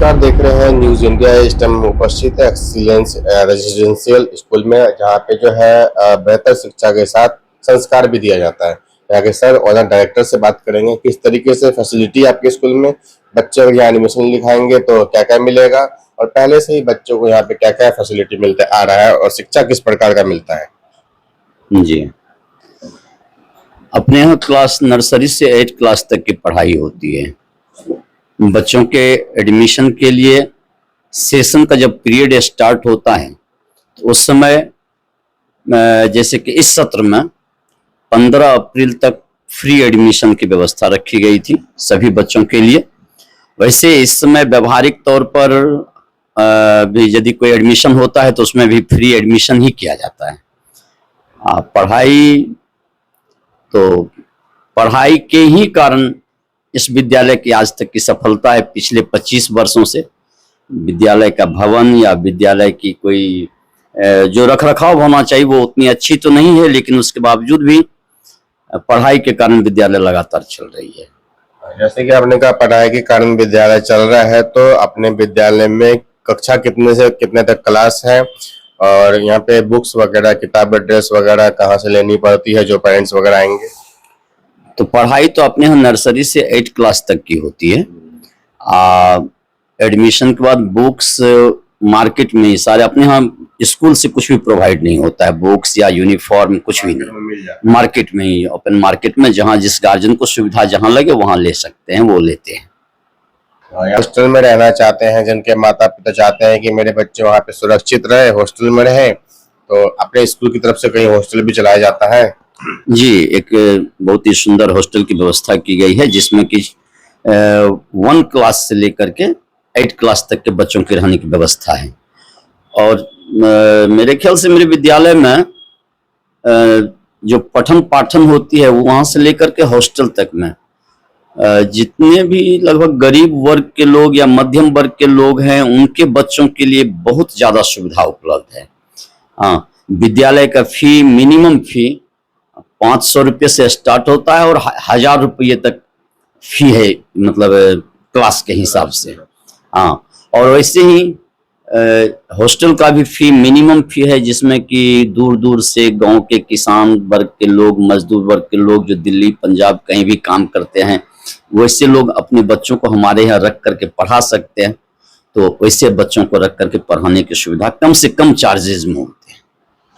नमस्कार, देख रहे हैं न्यूज इंडिया। इस टाइम उपस्थित है एक्सीलेंस रेजिडेंशियल स्कूल में, जहाँ पे जो है बेहतर शिक्षा के साथ संस्कार भी दिया जाता है। यहाँ के सर ऑनर डायरेक्टर से बात करेंगे किस तरीके से फैसिलिटी आपके स्कूल में, बच्चे अगर यहाँ एडमिशन लिखाएंगे तो क्या क्या मिलेगा, और पहले से ही बच्चों को यहाँ पे क्या क्या फैसिलिटी मिलता आ रहा है और शिक्षा किस प्रकार का मिलता है। जी, अपने यहाँ क्लास नर्सरी से 8 क्लास तक की पढ़ाई होती है। बच्चों के एडमिशन के लिए सेशन का जब पीरियड स्टार्ट होता है तो उस समय जैसे कि इस सत्र में 15 अप्रैल तक फ्री एडमिशन की व्यवस्था रखी गई थी सभी बच्चों के लिए। वैसे इस समय व्यवहारिक तौर पर भी यदि कोई एडमिशन होता है तो उसमें भी फ्री एडमिशन ही किया जाता है। पढ़ाई के ही कारण इस विद्यालय की आज तक की सफलता है। पिछले 25 वर्षों से विद्यालय का भवन या विद्यालय की कोई जो रखरखाव होना चाहिए वो उतनी अच्छी तो नहीं है, लेकिन उसके बावजूद भी पढ़ाई के कारण विद्यालय लगातार चल रही है। जैसे कि आपने कहा पढ़ाई के कारण विद्यालय चल रहा है, तो अपने विद्यालय में कक्षा कितने से कितने तक क्लास है, और यहाँ पे बुक्स वगैरह, किताब, ड्रेस वगैरह कहाँ से लेनी पड़ती है जो पेरेंट्स वगैरह आएंगे? तो पढ़ाई तो अपने यहाँ नर्सरी से 8 क्लास तक की होती है। एडमिशन के बाद बुक्स मार्केट में ही सारे, अपने यहाँ स्कूल से कुछ भी प्रोवाइड नहीं होता है, बुक्स या यूनिफॉर्म कुछ भी नहीं। मार्केट में ही, ओपन मार्केट में जहाँ जिस गार्जियन को सुविधा जहाँ लगे वहाँ ले सकते हैं, वो लेते हैं। हॉस्टल में रहना चाहते हैं, जिनके माता पिता चाहते हैं कि मेरे बच्चे वहाँ पे सुरक्षित रहे, हॉस्टल में रहे, तो अपने स्कूल की तरफ से कहीं हॉस्टल भी चलाया जाता है? जी, एक बहुत ही सुंदर हॉस्टल की व्यवस्था की गई है जिसमें कि 1 क्लास से लेकर के 8 क्लास तक के बच्चों के रहने की व्यवस्था है। और मेरे ख्याल से मेरे विद्यालय में जो पठन पाठन होती है वहां से लेकर के हॉस्टल तक में जितने भी लगभग गरीब वर्ग के लोग या मध्यम वर्ग के लोग हैं उनके बच्चों के लिए बहुत ज्यादा सुविधा उपलब्ध है। हाँ, विद्यालय का फी, मिनिमम फी 500 रुपये से स्टार्ट होता है और 1000 रुपये तक फी है, मतलब क्लास के हिसाब से। हाँ, और वैसे ही हॉस्टल का भी फी मिनिमम फी है, जिसमें कि दूर दूर से गांव के किसान वर्ग के लोग, मजदूर वर्ग के लोग जो दिल्ली पंजाब कहीं भी काम करते हैं, वैसे लोग अपने बच्चों को हमारे यहाँ रख करके पढ़ा सकते हैं। तो वैसे बच्चों को रख करके पढ़ाने की सुविधा कम से कम चार्जेस में होती है।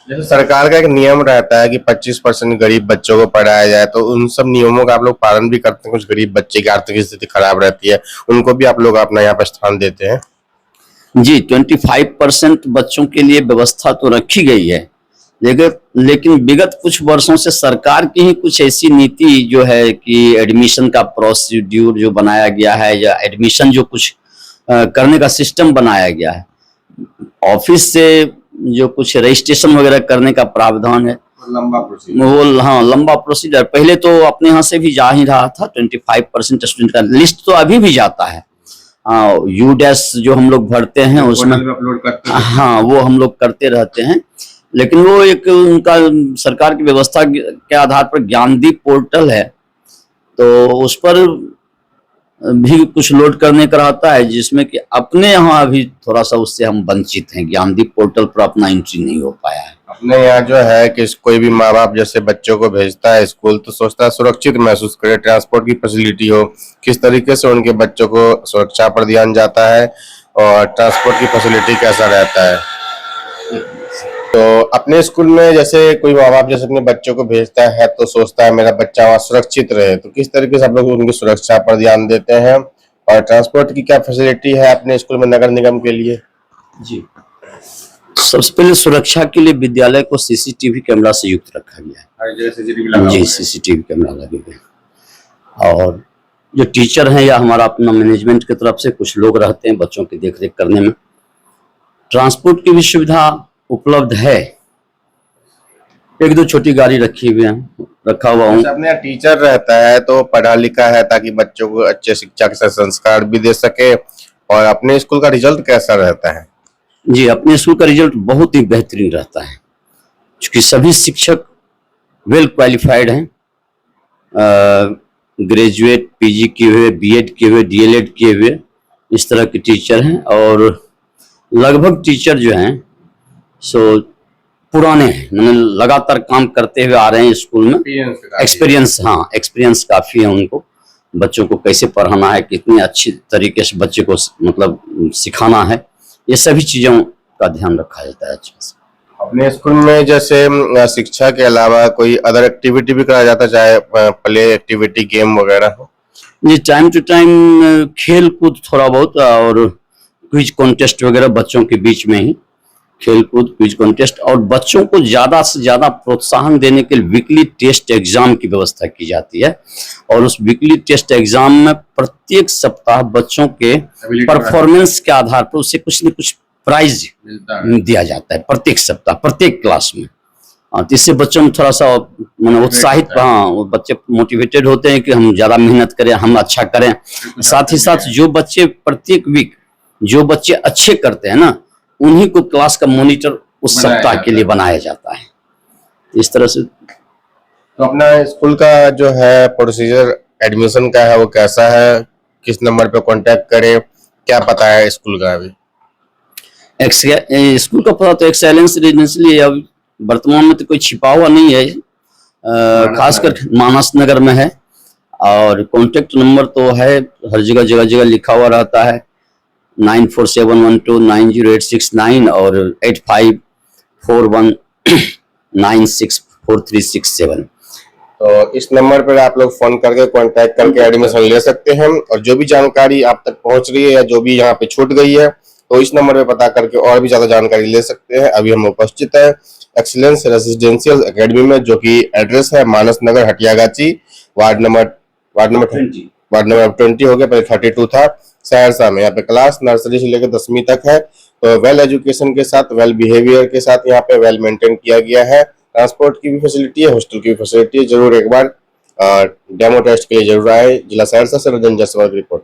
जैसे सरकार का एक नियम रहता है कि 25% गरीब बच्चों को पढ़ाया जाए, तो उन सब नियमों का आप लोग पालन भी करते हैं? कुछ गरीब बच्चे की आर्थिक स्थिति खराब रहती है, उनको भी आप लोग अपना यहाँ पे स्थान देते हैं? जी, 25% बच्चों के लिए व्यवस्था तो रखी गई है, लेकिन विगत कुछ वर्षों से सरकार की ही कुछ ऐसी नीति जो है कि एडमिशन का प्रोसीड्यूर जो बनाया गया है या एडमिशन जो कुछ करने का सिस्टम बनाया गया है, ऑफिस से जो कुछ रजिस्ट्रेशन वगैरह करने का प्रावधान है, लंबा प्रोसीजर। वो हाँ, लंबा प्रोसीजर। पहले तो अपने यहाँ से भी जा ही रहा था, 25% स्टूडेंट का लिस्ट तो अभी भी जाता है। यूडैश जो हम लोग भरते हैं उसमें अपलोड करते हैं। हाँ, वो हम लोग करते रहते हैं, लेकिन वो एक उनका सरकार की व्यवस्था के आधार पर ज्ञानदीप पोर्टल है, तो उस पर भी कुछ लोड करने का रहता है, जिसमें कि अपने यहाँ अभी थोड़ा सा उससे हम वंचित हैं। ज्ञानदीप पोर्टल पर अपना एंट्री नहीं हो पाया है। अपने यहाँ जो है कि कोई भी माँ बाप जैसे बच्चों को भेजता है स्कूल, तो सोचता है सुरक्षित महसूस करे, ट्रांसपोर्ट की फैसिलिटी हो। किस तरीके से उनके बच्चों को सुरक्षा पर ध्यान जाता है और ट्रांसपोर्ट की फैसिलिटी कैसा रहता है? तो अपने स्कूल में जैसे कोई माँ बाप जैसे अपने बच्चों को भेजता है तो सोचता है मेरा बच्चा वहाँ सुरक्षित रहे, तो किस तरीके से आप लोग उनकी सुरक्षा पर ध्यान देते हैं, और ट्रांसपोर्ट की क्या फैसिलिटी है अपने स्कूल में नगर निगम के लिए? जी, सबसे पहले सुरक्षा के लिए विद्यालय को सीसीटीवी कैमरा से युक्त रखा गया है। जी, सीसीटीवी कैमरा लगे गए, और जो टीचर हैं या हमारा अपना मैनेजमेंट की तरफ से कुछ लोग रहते हैं बच्चों की देखरेख करने में। ट्रांसपोर्ट की भी सुविधा उपलब्ध है, 1-2 छोटी गाड़ी रखा हुआ हूँ। अपने यहाँ टीचर रहता है तो पढ़ा लिखा है ताकि बच्चों को अच्छे शिक्षा के साथ संस्कार भी दे सके। और अपने स्कूल का रिजल्ट कैसा रहता है? जी, अपने स्कूल का रिजल्ट बहुत ही बेहतरीन रहता है, क्योंकि सभी शिक्षक वेल क्वालिफाइड हैं, ग्रेजुएट, पीजी किए हुए, बीएड किए हुए, डीएलएड किए हुए, इस तरह के टीचर हैं। और लगभग टीचर जो हैं सो पुराने हैं, मैंने लगातार काम करते हुए आ रहे हैं स्कूल में। एक्सपीरियंस काफी है उनको, बच्चों को कैसे पढ़ाना है, कितनी अच्छी तरीके से बच्चे को मतलब सिखाना है, ये सभी चीजों का ध्यान रखा जाता है अच्छे से। अपने स्कूल में जैसे शिक्षा के अलावा कोई अदर एक्टिविटी भी कराया जाता है, चाहे प्ले एक्टिविटी, गेम वगैरह हो? ये टाइम टू टाइम खेल कूद थोड़ा बहुत और क्विज कॉन्टेस्ट वगैरह बच्चों के बीच में ही खेल कूद क्विज कॉन्टेस्ट, और बच्चों को ज्यादा से ज्यादा प्रोत्साहन देने के लिए वीकली टेस्ट एग्जाम की व्यवस्था की जाती है। और उस वीकली टेस्ट एग्जाम में प्रत्येक सप्ताह बच्चों के परफॉर्मेंस के आधार पर उसे कुछ न कुछ प्राइज दिया जाता है प्रत्येक सप्ताह प्रत्येक क्लास में। तो इससे बच्चों में थोड़ा सा उत्साहित, वो बच्चे मोटिवेटेड होते हैं कि हम ज्यादा मेहनत करें, हम अच्छा करें। साथ ही साथ जो बच्चे प्रत्येक वीक जो बच्चे अच्छे करते हैं ना, उन्हीं को क्लास का मॉनिटर उस सप्ताह के लिए बनाया जाता है। इस तरह से तो अपना स्कूल का जो है प्रोसीजर एडमिशन का है वो कैसा है, किस नंबर पे कांटेक्ट करें, क्या पता है स्कूल का? अभी स्कूल का पता तो एक्सेलेंस रेजिडेंशियल अब वर्तमान में तो कोई छिपा हुआ नहीं है, खासकर मानस नगर में है। और कॉन्टेक्ट नंबर तो है, हर जगह जगह जगह लिखा हुआ रहता है, 9471290869 और 8541964367। तो इस नंबर पर आप लोग फोन करके कांटेक्ट करके एडमिशन ले सकते हैं। और जो भी जानकारी आप तक पहुंच रही है या जो भी यहाँ पे छूट गई है, तो इस नंबर पे पता करके और भी ज्यादा जानकारी ले सकते हैं। अभी हम उपस्थित है एक्सीलेंस रेजिडेंशियल एकेडमी में, जो कि एड्रेस है मानस नगर हटियागाची, वार्ड नंबर 20 हो गया, पहले 32 था, सहरसा में। यहाँ पे क्लास नर्सरी से लेकर 10वीं तक है। तो वेल एजुकेशन के साथ, वेल बिहेवियर के साथ यहाँ पे वेल मेंटेन किया गया है। ट्रांसपोर्ट की भी फैसिलिटी है, हॉस्टल की भी फैसिलिटी है। जरूर एक बार डेमो टेस्ट के लिए जरूर आए। जिला सहरसा से रंजन जायसवाल की रिपोर्ट।